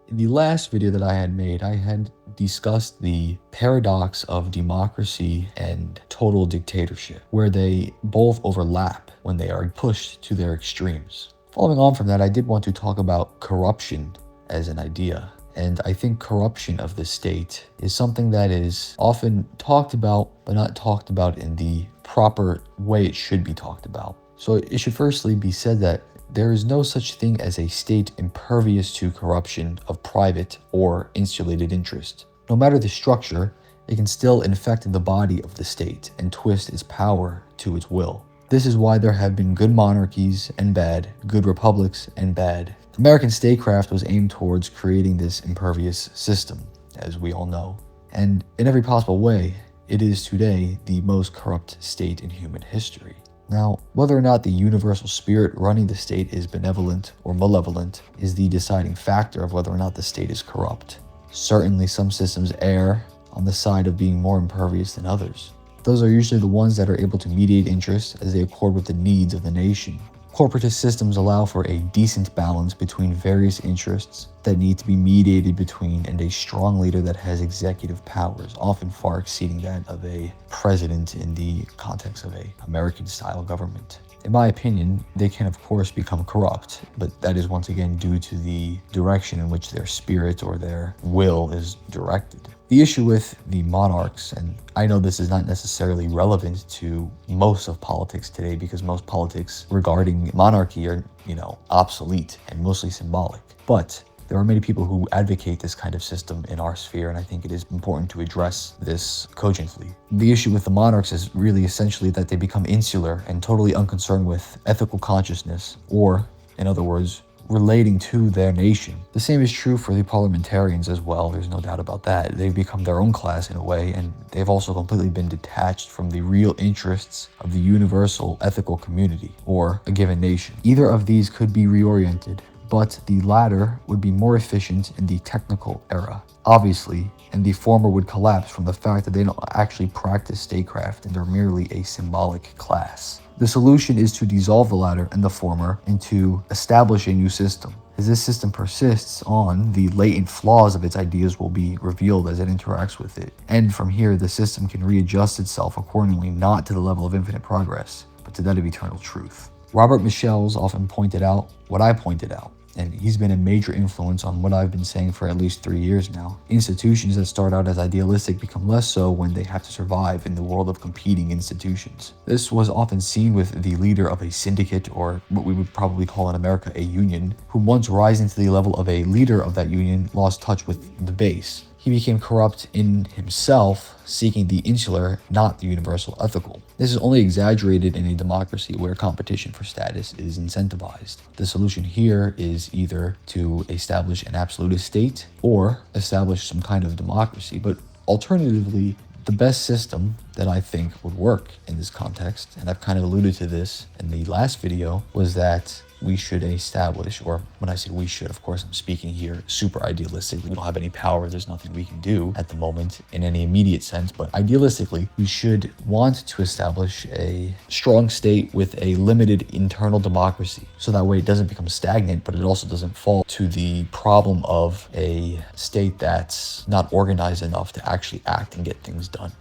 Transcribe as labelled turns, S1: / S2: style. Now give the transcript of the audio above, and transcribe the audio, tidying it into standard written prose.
S1: In the last video that I had made, I had discussed the paradox of democracy and total dictatorship, where they both overlap when they are pushed to their extremes. Following on from that, I did want to talk about corruption as an idea. And I think corruption of the state is something that is often talked about, but not talked about in the proper way it should be talked about. So it should firstly be said that there is no such thing as a state impervious to corruption of private or insulated interest. No matter the structure, it can still infect the body of the state and twist its power to its will. This is why there have been good monarchies and bad, good republics and bad. American statecraft was aimed towards creating this impervious system, as we all know. And in every possible way, it is today the most corrupt state in human history. Now, whether or not the universal spirit running the state is benevolent or malevolent is the deciding factor of whether or not the state is corrupt. Certainly, some systems err on the side of being more impervious than others. Those are usually the ones that are able to mediate interests as they accord with the needs of the nation. Corporatist systems allow for a decent balance between various interests that need to be mediated between and a strong leader that has executive powers, often far exceeding that of a president in the context of an American-style government. In my opinion, they can of course become corrupt, but that is once again due to the direction in which their spirit or their will is directed. The issue with the monarchs, and I know this is not necessarily relevant to most of politics today because most politics regarding monarchy are, obsolete and mostly symbolic. But there are many people who advocate this kind of system in our sphere, and I think it is important to address this cogently. The issue with the monarchs is really essentially that they become insular and totally unconcerned with ethical consciousness, or, in other words, relating to their nation. The same is true for the parliamentarians as well, there's no doubt about that. They've become their own class in a way, and they've also completely been detached from the real interests of the universal ethical community, or a given nation. Either of these could be reoriented, but the latter would be more efficient in the technical era, obviously, and the former would collapse from the fact that they don't actually practice statecraft and they're merely a symbolic class. The solution is to dissolve the latter and the former and to establish a new system. As this system persists on, the latent flaws of its ideas will be revealed as it interacts with it. And from here, the system can readjust itself accordingly, not to the level of infinite progress, but to that of eternal truth. Robert Michels often pointed out what I pointed out, and he's been a major influence on what I've been saying for at least 3 years now. Institutions that start out as idealistic become less so when they have to survive in the world of competing institutions. This was often seen with the leader of a syndicate, or what we would probably call in America a union, who once rising to the level of a leader of that union lost touch with the base. He became corrupt in himself, seeking the insular, not the universal ethical. This is only exaggerated in a democracy where competition for status is incentivized. The solution here is either to establish an absolute state or establish some kind of democracy, but alternatively, the best system that I think would work in this context, and I've kind of alluded to this in the last video, was that we should establish, or when I say we should, of course, I'm speaking here super idealistically. We don't have any power. There's nothing we can do at the moment in any immediate sense. But idealistically, we should want to establish a strong state with a limited internal democracy. So that way it doesn't become stagnant, but it also doesn't fall to the problem of a state that's not organized enough to actually act and get things done.